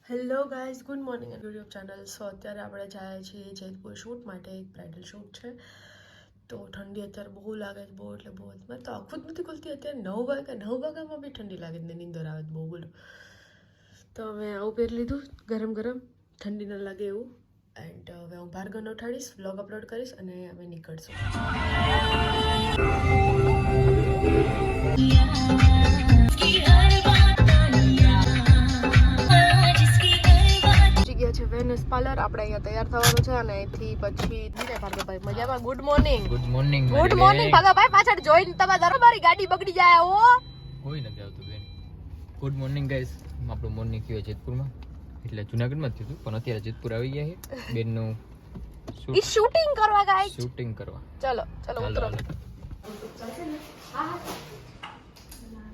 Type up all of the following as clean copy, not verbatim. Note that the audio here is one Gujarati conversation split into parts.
Hello guys, good morning YouTube channel. So અત્યારે આપણે જાય છીએ જયપુર શૂટ માટે. એક બ્રાઇડલ શૂટ છે, તો ઠંડી અત્યારે બહુ લાગે છે, બહુ એટલે બહુ. મેં તો આખું જ નથી ખુલતી અત્યારે. 9 વાગ્યામાં બી ઠંડી લાગે છે ને નીંદર આવે છે બહુ. બોલો, તો મેં આવું પહેરી લીધું ગરમ ગરમ, ઠંડી ન લાગે એવું. એન્ડ હવે હું ભાર્ગવને ઉઠાડીશ, વ્લોગ અપલોડ કરીશ અને અમે નીકળશું. વેનસ પાર્લર આપણે અહીંયા તૈયાર થવાનું છે અને અહીંથી પછી ભાર્ગવભાઈ મજામાં. Good morning. Good morning. Good morning Bhargavbhai. પાછળ જોઈને તમારે મારી ગાડી બગડી જાય. ઓ કોઈ નથી આવતું બેન. Good morning guys. આપણું મોર્નિંગ થયું જેતપુરમાં, એટલે જુનાગઢમાં જ થયું પણ અત્યારે જેતપુર આવી ગયા છે બેનનું શૂટિંગ કરવા. ગાઈસ શૂટિંગ કરવા. ચલો ચલો ઉતરો. હા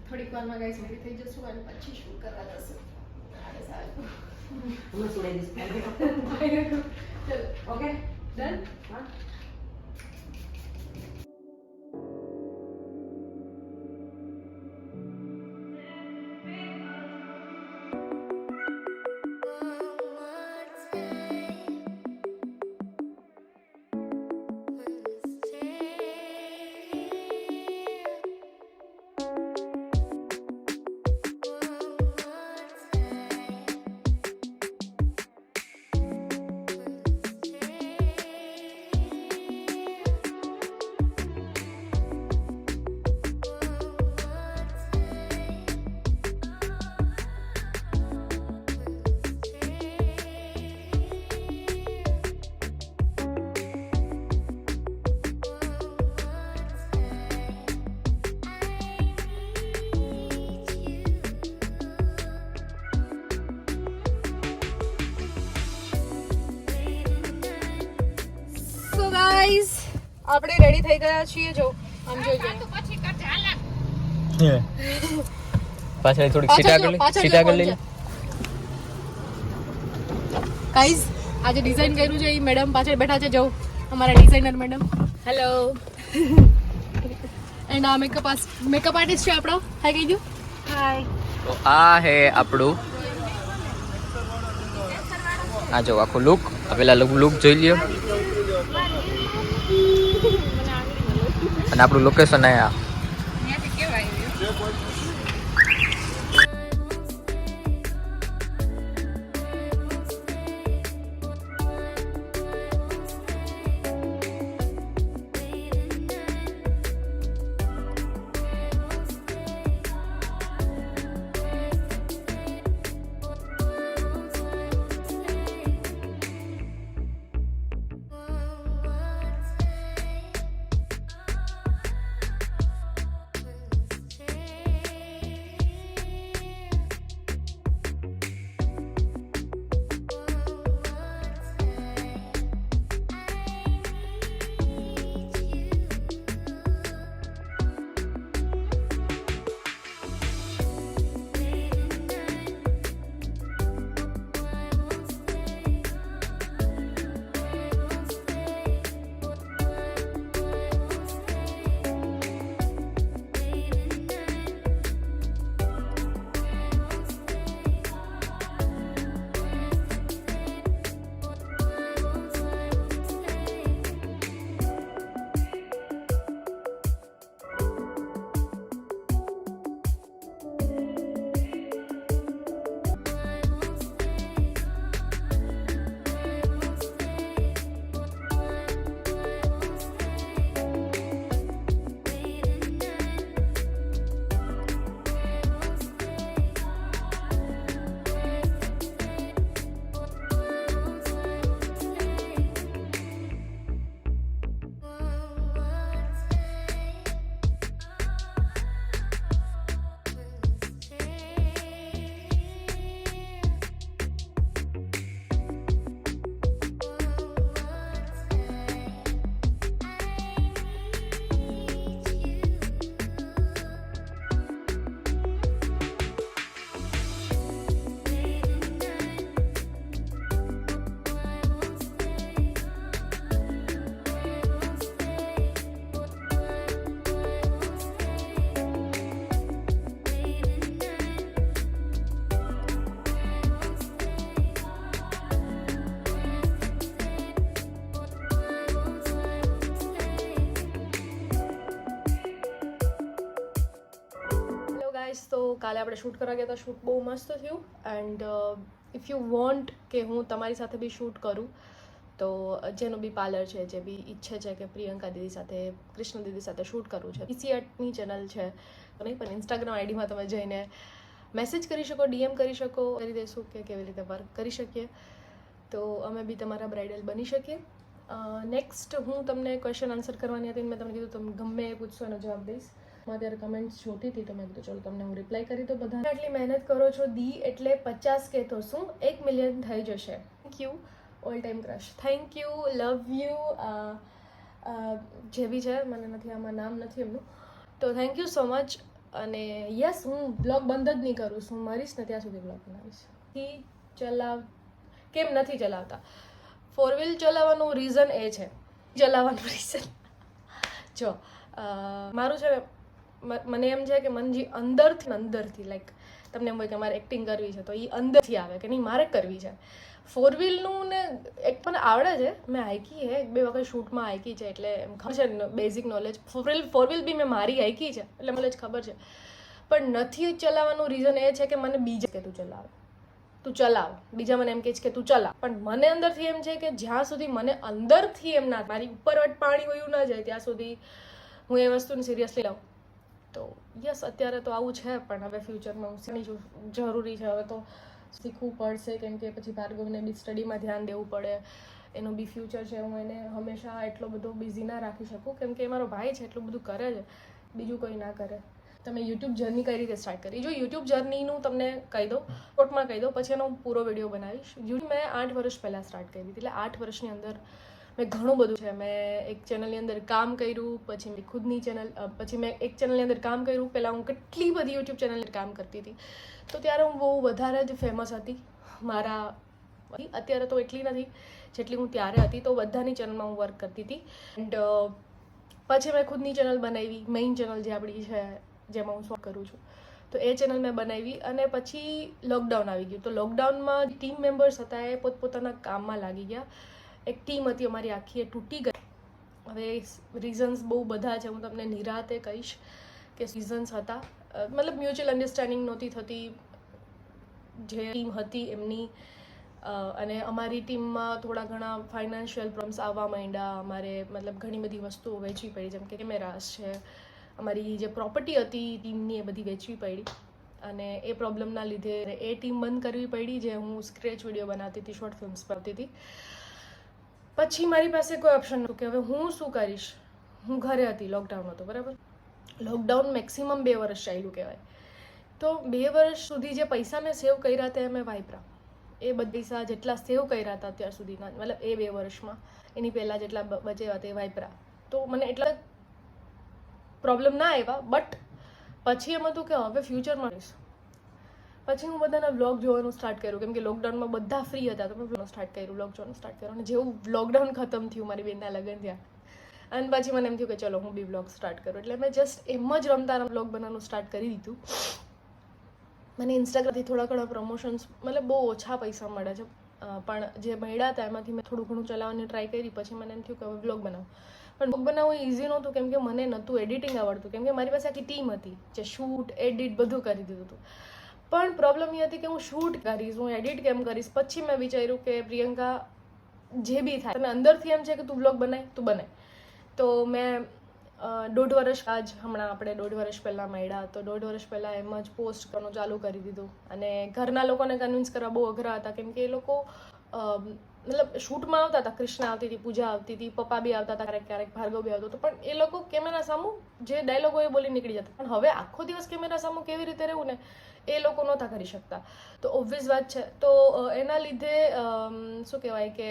થોડીક વારમાં ગાઈસ રેડી થઈ જશું અને પછી શૂટ કરવા જશું. Okay done. ગાઈસ આપણે રેડી થઈ ગયા છીએ. જો આમ જોજો, પાછળ થોડીક સીટ આગળ લઈ લે. ગાઈસ આજે ડિઝાઇન કર્યું છે એ મેડમ પાછળ બેઠા છે. જો અમારા ડિઝાઇનર મેડમ. હેલો. એન્ડ આ મેકઅપ આર્ટિસ્ટ છે આપણો. હાય કહી દો. હાય. તો આ હે આપણું, આ જો આખું લુક. પેલા લુક જોઈ લ્યો. અને આપણું લોકેશન અહીંયા. કાલે આપણે શૂટ કરવા ગયા હતા. શૂટ બહુ મસ્ત થયું. એન્ડ ઇફ યુ વોન્ટ કે હું તમારી સાથે બી શૂટ કરું, તો જેનું બી પાર્લર છે, જે બી ઈચ્છે છે કે પ્રિયંકા દીદી સાથે, કૃષ્ણ દીદી સાથે શૂટ કરવું છે, PCAtની ચેનલ છે નહીં, પણ ઇન્સ્ટાગ્રામ આઈડીમાં તમે જઈને મેસેજ કરી શકો, DM કરી શકો, કરી દઈશું કે કેવી રીતે વર્ક કરી શકીએ, તો અમે બી તમારા બ્રાઇડલ બની શકીએ. નેક્સ્ટ હું તમને ક્વેશ્ચન આન્સર કરવાની હતી. મેં તમને કીધું તમે ગમે એ પૂછશો એનો જવાબ દઈશ. હું અત્યારે કમેન્ટ્સ જોતી હતી તો મેં કીધું ચલો તમને હું રિપ્લાય કરી દઉં. બધા આટલી મહેનત કરો છો દી, એટલે 50K તો શું 1 મિલિયન થઈ જશે. Thank you all time crush, thank you, love you. જે બી છે, મને નથી આમાં નામ નથી એમનું, તો થેન્ક યુ સો મચ. અને યસ, હું બ્લોગ બંધ જ નહીં કરું છું. હું મરીશ ને ત્યાં સુધી બ્લોગ બનાવીશ. કેમ નથી ચલાવતા? 4 વ્હીલ ચલાવવાનું રીઝન એ છે, ચલાવવાનું રીઝન જો મારું છે ને, મને એમ છે કે મને જે અંદરથી લાઈક તમને એમ હોય કે મારે એક્ટિંગ કરવી છે, તો એ અંદરથી આવે કે નહીં મારે કરવી છે. 4 વ્હીલનું ને એક મને આવડે છે, મેં હાઈકી છે, 1-2 વખત શૂટમાં હાઈકી છે, એટલે એમ ખબર છે બેઝિક નોલેજ. 4 વ્હીલ બી મેં મારી હાઈકી છે, એટલે નોલેજ ખબર છે. પણ નથી ચલાવવાનું રીઝન એ છે કે મને બીજે કે તું ચલાવ, બીજા મને એમ કહે છે કે તું ચલાવ, પણ મને અંદરથી એમ છે કે જ્યાં સુધી મને અંદરથી એમ ના, મારી ઉપરવટ પાણી વયું ના જાય ત્યાં સુધી હું એ વસ્તુને સિરિયસલી લઉં. તો યસ, અત્યારે તો આવું છે, પણ હવે ફ્યુચરમાં હું જરૂરી છે, હવે તો શીખવું પડશે, કેમ કે પછી ભાર્ગવને બી સ્ટડીમાં ધ્યાન દેવું પડે, એનું બી ફ્યુચર છે. હું એને હંમેશા એટલો બધો બિઝી ના રાખી શકું, કેમ કે એ મારો ભાઈ છે, એટલું બધું કરે છે, બીજું કોઈ ના કરે. તમે યુટ્યુબ જર્ની કઈ રીતે સ્ટાર્ટ કરી? જો યુટ્યુબ જર્નીનું તમને કહી દઉં, શોર્ટમાં કહી દઉં, પછી એનો પૂરો વિડીયો બનાવીશ. યુટ્યુબ મેં 8 વર્ષ પહેલાં સ્ટાર્ટ કરી હતી, એટલે 8 વર્ષની અંદર મેં ઘણું બધું છે. મેં એક ચેનલની અંદર કામ કર્યું, પછી મેં ખુદની ચેનલ, પછી મેં એક ચેનલની અંદર કામ કર્યું. પહેલાં હું કેટલી બધી યુટ્યુબ ચેનલની અંદર કામ કરતી હતી, તો ત્યારે હું બહુ વધારે જ ફેમસ હતી મારા. અત્યારે તો એટલી નથી જેટલી હું ત્યારે હતી, તો બધાની ચેનલમાં હું વર્ક કરતી હતી. એન્ડ પછી મેં ખુદની ચેનલ બનાવી, મેઇન ચેનલ જે આપણી છે, જેમાં હું શોર્ટ કરું છું, તો એ ચેનલ મેં બનાવી. અને પછી લોકડાઉન આવી ગયું, તો લોકડાઉનમાં ટીમ મેમ્બર્સ હતા એ પોતપોતાના કામમાં લાગી ગયા. એક ટીમ હતી અમારી આખી, એ તૂટી ગઈ. હવે રીઝન્સ બહુ બધા છે, હું તમને નિરાતે કહીશ કે રીઝન્સ હતા. મતલબ મ્યુચ્યુઅલ અન્ડરસ્ટેન્ડિંગ નહોતી થતી જે ટીમ હતી એમની, અને અમારી ટીમમાં થોડા ઘણા ફાઇનાન્શિયલ પ્રોબ્લેમ્સ આવવા માંડ્યા. અમારે મતલબ ઘણી બધી વસ્તુઓ વેચવી પડી, જેમ કે કેમેરાસ છે, અમારી જે પ્રોપર્ટી હતી ટીમની, એ બધી વેચવી પડી. અને એ પ્રોબ્લેમના લીધે એ ટીમ બંધ કરવી પડી, જે હું સ્ક્રેચ વિડીયો બનાવતી હતી, શોર્ટ ફિલ્મ્સ બનાવતી હતી. પછી મારી પાસે કોઈ ઓપ્શન નહોતું કે હવે હું શું કરીશ. હું ઘરે હતી, લોકડાઉન હતો, બરાબર. લોકડાઉન મેક્સિમમ 2 વર્ષ ચાલ્યું કહેવાય. તો 2 વર્ષ સુધી જે પૈસા મેં સેવ કર્યા હતા એ મેં વાપરા. એ બધા પૈસા જેટલા સેવ કર્યા હતા અત્યાર સુધીના, મતલબ એ 2 વર્ષમાં, એની પહેલાં જેટલા બચેવા તે વાપરા. તો મને એટલા પ્રોબ્લેમ ના આવ્યા. બટ પછી એમ હતું કે હવે ફ્યુચરમાં પછી હું બધાના વ્લોગ જોવાનું સ્ટાર્ટ કર્યું, કેમ કે લોકડાઉનમાં બધા ફ્રી હતા, તો મેં વ્લોગ સ્ટાર્ટ કર્યું, વ્લોગ જોવાનું સ્ટાર્ટ કર્યું. અને જેવું લોકડાઉન ખતમ થયું, મારી બેનના લગ્ન થયા, અને પછી મને એમ થયું કે ચલો હું બી વ્લોગ સ્ટાર્ટ કરું. એટલે મેં જસ્ટ એમ જ રમતા વ્લોગ બનાવવાનું સ્ટાર્ટ કરી દીધું. મને ઇન્સ્ટાગ્રામથી થોડા ઘણા પ્રમોશન્સ, મતલબ બહુ ઓછા પૈસા મળે છે, પણ જે મળ્યા હતા એમાંથી મેં થોડું ઘણું ચલાવવાની ટ્રાય કરી. પછી મને એમ થયું કે હવે વ્લોગ બનાવું, પણ વ્લોગ બનાવવું ઇઝી નહોતું, કેમ કે મને નહોતું એડિટિંગ આવડતું, કેમ કે મારી પાસે આખી ટીમ હતી જે શૂટ એડિટ બધું કરી દીધું હતું. પણ પ્રોબ્લેમ એ હતી કે હું શૂટ કરીશ, હું એડિટ કેમ કરીશ. પછી મેં વિચાર્યું કે પ્રિયંકા, જે બી થાય તને અંદરથી એમ છે કે તું વ્લોગ બનાય, તું બનાય. તો મેં 1.5 વર્ષ હમણાં આપણે 1.5 વર્ષ પહેલાં મળ્યા, તો 1.5 વર્ષ પહેલાં એમ જ પોસ્ટ કરવાનું ચાલુ કરી દીધું. અને ઘરના લોકોને કન્વિન્સ કરવા બહુ અઘરા હતા, કેમ કે એ લોકો મતલબ શૂટમાં આવતા હતા, કૃષ્ણા આવતી હતી, પૂજા આવતી હતી, પપ્પા બી આવતા હતા, ક્યારેક ભાર્ગવ બી આવતો હતો, પણ એ લોકો કેમેરા સામું જે ડાયલોગો એ બોલી નીકળી જતા. પણ હવે આખો દિવસ કેમેરા સામું કેવી રીતે રહેવું ને, એ લોકો નહોતા કરી શકતા. તો ઓબ્વિયસ વાત છે. તો એના લીધે શું કહેવાય કે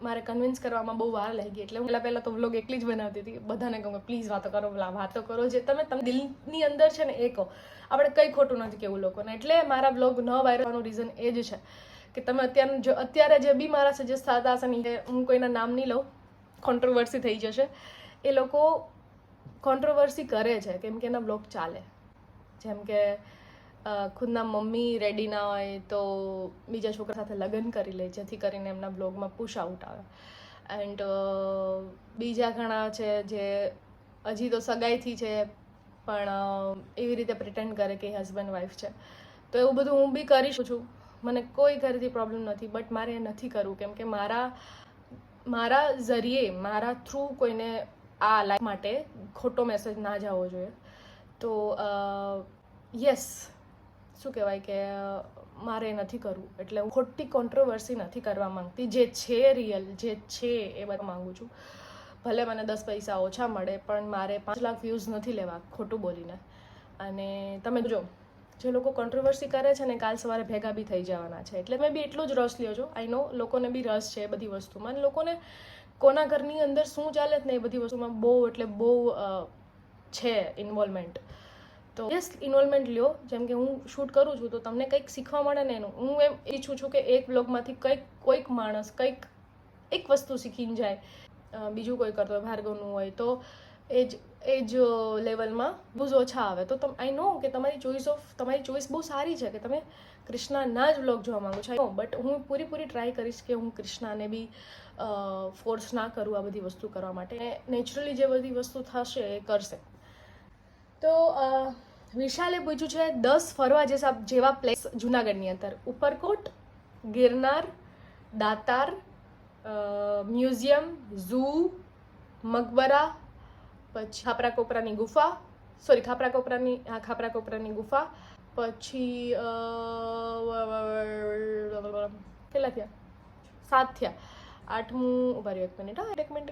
મારે કન્વિન્સ કરવામાં બહુ વાર લાગી. એટલે હું પહેલાં તો વ્લોગ એકલી જ બનાવતી હતી. બધાને કહું પ્લીઝ વાતો કરો, જે તમે દિલની અંદર છે ને એ કહો. આપણે કંઈ ખોટું નથી કહેવું લોકોને. એટલે મારા વ્લોગ ન વાયરલ થવાનું રીઝન એ જ છે કે તમે અત્યારે જે બી મારા સજેસ્ટ થતા હશે ને, હું કોઈના નામ નહીં લઉં, કોન્ટ્રોવર્સી થઈ જશે. એ લોકો કોન્ટ્રોવર્સી કરે છે કેમ કે એના વ્લોગ ચાલે. જેમ કે ખુદના મમ્મી રેડી ના હોય તો બીજા છોકરા સાથે લગ્ન કરી લે, જેથી કરીને એમના બ્લોગમાં પુશ આઉટ આવે. એન્ડ બીજા ઘણા છે જે હજી તો સગાઈથી છે, પણ એવી રીતે પ્રિટેન્ડ કરે કે હસબન્ડ વાઈફ છે. તો એવું બધું હું બી કરી શકું છું, મને કોઈ ઘરેથી પ્રોબ્લેમ નથી, બટ મારે એ નથી કરવું કેમ કે મારા ઝરીએ મારા થ્રુ કોઈને આ લાઈફ માટે ખોટો મેસેજ ના જવો જોઈએ. તો યસ, શું કહેવાય કે મારે નથી કરવું, એટલે હું ખોટી કોન્ટ્રોવર્સી નથી કરવા માંગતી. જે છે રિયલ, જે છે એ બધા માંગુ છું. ભલે મને 10 પૈસા ઓછા મળે, પણ મારે 5 લાખ વ્યૂઝ નથી લેવા ખોટું બોલીને. અને તમે જો, જે લોકો કોન્ટ્રોવર્સી કરે છે ને કાલ સવારે ભેગા બી થઈ જવાના છે. એટલે મેં બી એટલો જ રસ લ્યો છો. આઈ નો લોકોને બી રસ છે એ બધી વસ્તુમાં, અને લોકોને કોના ઘરની અંદર શું ચાલે છે ને એ બધી વસ્તુમાં બહુ એટલે બહુ છે ઇન્વોલ્વમેન્ટ. તો યસ, ઇન્વોલ્વમેન્ટ લ્યો. જેમ કે હું શૂટ કરું છું તો તમને કંઈક શીખવા મળે ને એનું. હું એમ ઈચ્છું છું કે એક બ્લોગમાંથી કોઈક માણસ કંઈક એક વસ્તુ શીખીને જાય. બીજું કોઈ કરતો હોય, ભાર્ગવનું હોય તો એ જ લેવલમાં બહુ ઓછા આવે. તો આઈ નો કે તમારી ચોઈસ બહુ સારી છે કે તમે કૃષ્ણાના જ વ્લોગ જોવા માંગો છો, બટ હું પૂરી ટ્રાય કરીશ કે હું કૃષ્ણાને બી ફોર્સ ના કરું આ બધી વસ્તુ કરવા માટે. નેચરલી જે બધી વસ્તુ થશે એ કરશે. તો વિશાલે પૂછ્યું છે 10 ફરવા જેવા પ્લેસ જુનાગઢની અંદર: ઉપરકોટ, ગિરનાર, દાતાર, મ્યુઝિયમ, ઝૂ, મકબરા, પછી ખાપરા કોપરાની ગુફા, પછી કેટલા થયા? 7 થયા. 8મું ઉભા રહ્યો, એક મિનિટ.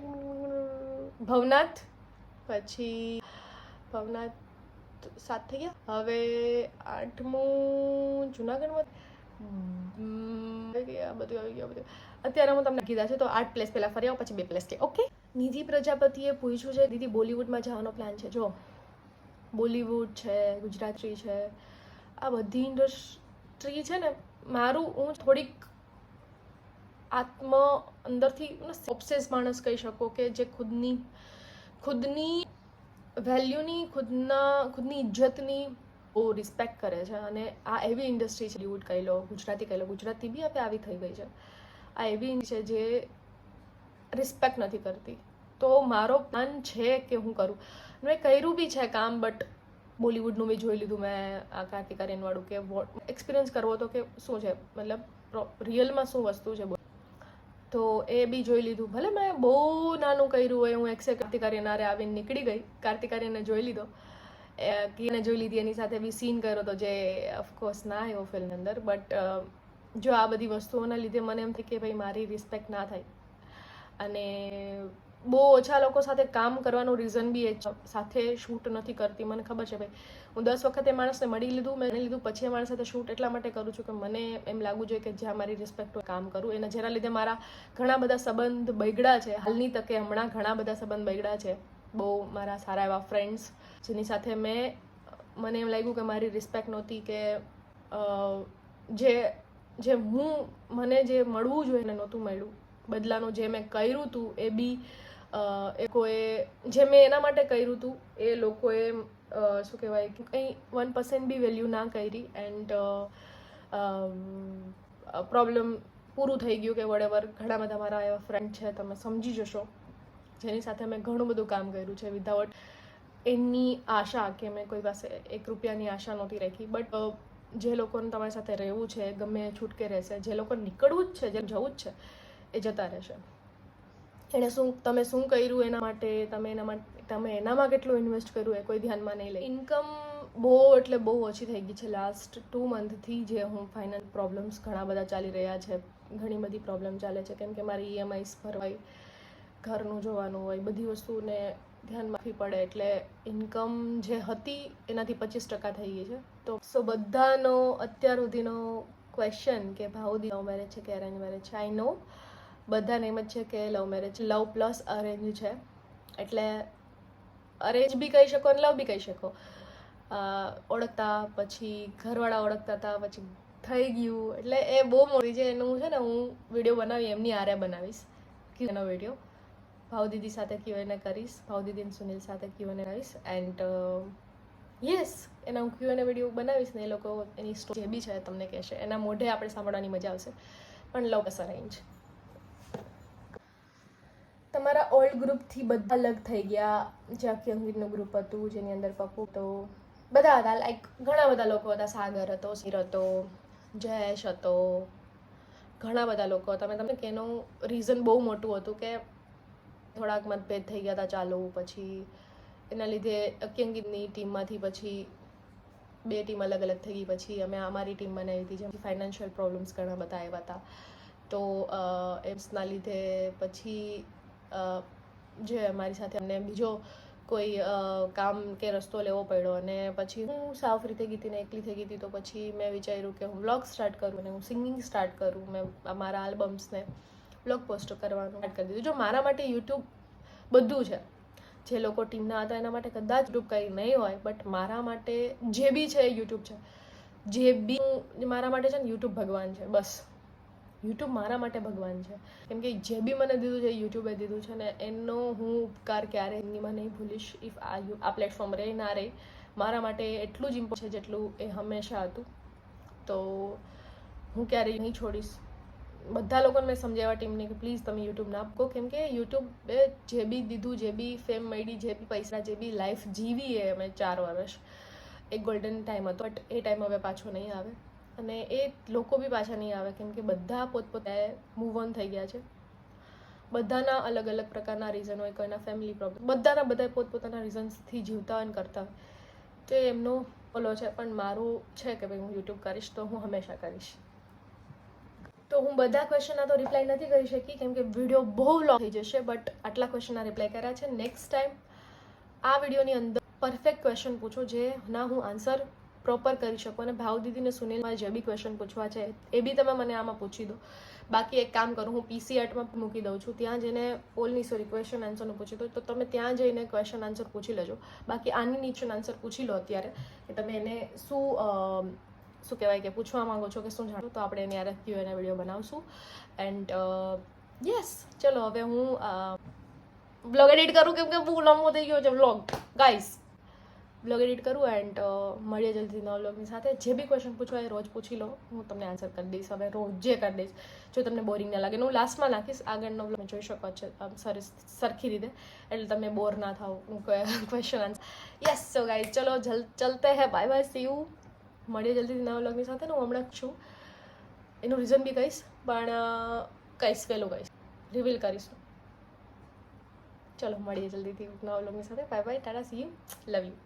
ભવનાથ, પછી ભવનાથ 7 થઈ ગયા. હવે 8મું જુનાગઢમાં બધું આવી ગયું. અત્યારે હું તમને કીધા છે તો 8 પ્લેસ પહેલા ફરી આવો, પછી 2 પ્લેસ કે ઓકે. નિધિ પ્રજાપતિએ પૂછ્યું છે, દીદી બોલિવૂડમાં જવાનો પ્લાન છે? જો, બોલિવૂડ છે, ગુજરાતી છે, આ બધી ઇન્ડસ્ટ્રી છે ને, હું થોડીક અંદરથી ઓબ્સેસ માણસ કહી શકો કે જે ખુદની વેલ્યુની, ખુદની ઇજ્જતની બહુ રિસ્પેક્ટ કરે છે. અને આ એવી ઇન્ડસ્ટ્રી છે, બોલિવૂડ કહી લો, ગુજરાતી બી હવે આવી થઈ ગઈ છે. આ એવી છે જે રિસ્પેક્ટ નથી કરતી. તો મારો પ્લાન છે કે હું કરું. મેં કર્યું બી છે કામ, બટ બોલિવૂડનું બી જોઈ લીધું મેં, આ કાર્તિક આર્યનવાળું, કે એક્સપિરિયન્સ કરવો તો કે શું છે, મતલબ રિયલમાં શું વસ્તુ છે. તો એ બી જોઈ લીધું. ભલે મેં બહુ નાનું કર્યું હોય, હું કાર્તિક આર્યન હારે આવીને નીકળી ગઈ, કાર્તિક આર્યનને જોઈ લીધો, જોઈ લીધી, એની સાથે બી સીન કર્યો તો જે ઓફકોર્સ ના આવ્યો ફિલ્મની અંદર. બટ જો આ બધી વસ્તુઓના લીધે મને એમ થાય કે ભાઈ મારી રિસ્પેક્ટ ના થાય. અને બહુ ઓછા લોકો સાથે કામ કરવાનું રીઝન બી એ સાથે શૂટ નથી કરતી. મને ખબર છે ભાઈ, હું 10 વખત એ માણસને મળી લીધું, પછી એ માણસ સાથે શૂટ એટલા માટે કરું છું કે મને એમ લાગવું જોઈએ કે જ્યાં મારી રિસ્પેક્ટ હોય કામ કરું. એના જેના લીધે મારા ઘણા બધા સંબંધ બગડ્યા છે. હાલની તકે હમણાં ઘણા બધા સંબંધ બગડ્યા છે. બહુ મારા સારા એવા ફ્રેન્ડ્સ જેની સાથે મને એમ લાગ્યું કે મારી રિસ્પેક્ટ નહોતી, કે મને જે મળવું જોઈએ એને નહોતું મળ્યું. બદલાનું જે મેં કર્યું હતું એ બી જે મેં એના માટે કર્યું હતું એ લોકોએ શું કહેવાય કે કંઈ 1% બી વેલ્યુ ના કરી. એન્ડ પ્રોબ્લેમ પૂરું થઈ ગયું કે વોટેવર. ઘણા બધા મારા એવા ફ્રેન્ડ છે, તમે સમજી જશો, જેની સાથે મેં ઘણું બધું કામ કર્યું છે વિધાઉટ એની આશા કે મેં કોઈ પાસે 1 રૂપિયાની આશા નહોતી રાખી. બટ જે લોકોને તમારી સાથે રહેવું છે ગમે એ છૂટકે રહેશે, જે લોકોને નીકળવું જ છે, જેમ જવું જ છે એ જતા રહેશે. તમે શું કર્યું એના માટે, તમે એનામાં કેટલું ઇન્વેસ્ટ કર્યું એ કોઈ ધ્યાનમાં નહીં લે. ઇન્કમ બહુ ઓછી થઈ ગઈ છે લાસ્ટ 2 મંથથી. જે હું ફાઇનાન્સ પ્રોબ્લેમ્સ ઘણા બધા ચાલી રહ્યા છે, ઘણી બધી પ્રોબ્લેમ ચાલે છે, કેમ કે મારી EMIs ભરવાય, ઘરનું જોવાનું હોય, બધી વસ્તુને ધ્યાનમાં રાખવી પડે. એટલે ઇન્કમ જે હતી એનાથી 25% થઈ ગઈ છે. તો બધાનો અત્યાર સુધીનો ક્વેશ્ચન કે ભાવદી લવ મેરેજ છે કે અરેન્જ મેરેજ છે, આઈ નો બધાને એમ જ છે કે લવ મેરેજ, લવ પ્લસ અરેન્જ છે. એટલે અરેન્જ બી કહી શકો અને લવ બી કહી શકો. ઓળખતા, પછી ઘરવાળા ઓળખતા હતા, પછી થઈ ગયું. એટલે એ બહુ મોટી છે. એનું છે ને હું વિડીયો બનાવી એમની આરે બનાવીશ, એનો વિડીયો ભાવદીદી સાથે Q&A કરીશ, ભાવદીદી અને સુનિલ સાથે Q&A કરીશ. એન્ડ યસ, એના હું Q&A વિડીયો બનાવીશ ને એ લોકો એની સ્ટોરી જે બી છે તમને કહેશે. એના મોઢે આપણે સાંભળવાની મજા આવશે. પણ લવ પ્લસ અરેન્જ. અમારા ઓલ્ડ ગ્રુપથી બધા અલગ થઈ ગયા. જે આખી અંગીતનું ગ્રુપ હતું જેની અંદર પપ્પુ તો બધા હતા, લાઈક ઘણા બધા લોકો હતા. સાગર હતો, સિર હતો, જયેશ હતો, ઘણા બધા લોકો હતા. મેં તમને કે એનું રીઝન બહુ મોટું હતું કે થોડાક મતભેદ થઈ ગયા હતા ચાલુ. પછી એના લીધે આખી અંગીતની ટીમમાંથી પછી 2 ટીમ અલગ અલગ થઈ ગઈ. પછી અમે અમારી ટીમ બનાવી હતી, જેમ ફાઇનાન્શિયલ પ્રોબ્લેમ્સ ઘણા બધા આવ્યા હતા. તો એમ્સના લીધે પછી જે અમારી સાથે અમને બીજો કોઈ કામ કે રસ્તો લેવો પડ્યો. અને પછી હું સાવ ફ્રી થઈ ગઈ હતી ને એકલી થઈ ગઈ હતી. તો પછી મેં વિચાર્યું કે હું વ્લોગ સ્ટાર્ટ કરું અને હું સિંગિંગ સ્ટાર્ટ કરું. મેં અમારા આલ્બમ્સને વ્લોગ પોસ્ટ કરવાનું સ્ટાર્ટ કરી દીધું. જો મારા માટે યુટ્યુબ બધું છે. જે લોકો ટીમના હતા એના માટે કદાચ યુટ્યુબ કંઈ નહીં હોય, બટ મારા માટે જે બી છે યુટ્યુબ છે. જે બી મારા માટે છે ને યુટ્યુબ ભગવાન છે. બસ યુટ્યુબ મારા માટે ભગવાન છે. કેમ કે જે બી મને દીધું છે યુટ્યુબે દીધું છે ને એનો હું ઉપકાર ક્યારે એમનીમાં નહીં ભૂલીશ. ઇફ આ પ્લેટફોર્મ રહે ના રહે, મારા માટે એટલું જ ઇમ્પોર્ટન્ટ છે જેટલું એ હંમેશા હતું. તો હું ક્યારેય નહીં છોડીશ. બધા લોકોને મેં સમજાવ્યા ટીમને કે પ્લીઝ તમે યુટ્યુબ ના આપો. કેમ કે યુટ્યુબે જે બી દીધું, જે બી ફેમ મળી, જે બી પૈસા, જે બી લાઈફ જીવી એ અમે 4 વર્ષ, એક ગોલ્ડન ટાઈમ હતો. બટ એ ટાઈમ હવે પાછો નહીં આવે અને એ લોકો બી પાછા નહીં આવે. કેમ કે બધા પોતપોતાએ મૂવ ઓન થઈ ગયા છે. બધાના અલગ અલગ પ્રકારના રીઝન હોય. કોઈના ફેમિલી પ્રોબ્લેમ, બધા પોતપોતાના રીઝન્સથી જીવતા હોય ને કરતા હોય. તો એમનો ઓલો છે. પણ મારું છે કે ભાઈ હું યુટ્યુબ કરીશ તો હું હંમેશા કરીશ. તો હું બધા ક્વેશ્ચનના તો રિપ્લાય નથી કરી શકી કેમ કે વિડીયો બહુ લોંગ થઈ જશે. બટ આટલા ક્વેશ્ચનના રિપ્લાય કર્યા છે. નેક્સ્ટ ટાઈમ આ વિડીયોની અંદર પરફેક્ટ ક્વેશ્ચન પૂછો જે ના હું આન્સર પ્રોપર કરી શકું. અને ભાવ દીદીને સુનિલમાં જે બી ક્વેશ્ચન પૂછવા છે એ બી તમે મને આમાં પૂછી દો. બાકી એક કામ કરું, હું PC8માં મૂકી દઉં છું. ત્યાં જઈને ક્વેશ્ચન આન્સરનું પૂછી દો. તો તમે ત્યાં જઈને ક્વેશ્ચન આન્સર પૂછી લેજો. બાકી આની નીચે આન્સર પૂછી લો અત્યારે કે તમે એને શું કહેવાય કે પૂછવા માંગો છો કે શું જાણો. તો આપણે એની આરે Q&A વિડીયો બનાવશું. એન્ડ યસ, ચલો હવે હું બ્લોગ એડિટ કરું કેમ કે બહુ લાંબો થઈ ગયો છે વ્લોગ ગાઈસ. બ્લોગ એડિટ કરું એન્ડ મળીએ જલ્દી નવા વ્લોગની સાથે. જે બી ક્વેશ્ચન પૂછવા એ રોજ પૂછી લો, હું તમને આન્સર કરી દઈશ. હવે રોજે કરી દઈશ જો તમને બોરિંગ ના લાગે. હું લાસ્ટમાં નાખીશ. આગળનો વ્લોગ જોઈ શકો છો સરખી રીતે, એટલે તમે બોર ના થાવ. હું question answer yes. So guys ચલો ચલતે હે, બાય બાય, સી યુ. મળીએ જલ્દી નવા વ્લોગની સાથે. હું હમણાં છું, એનું રીઝન બી કહીશ, પણ કહીશ પહેલું કહીશ, રિવીલ કરીશું. ચલો મળીએ જલ્દીથી નવા વ્લોગની સાથે. Bye bye, Tata, C you, love you.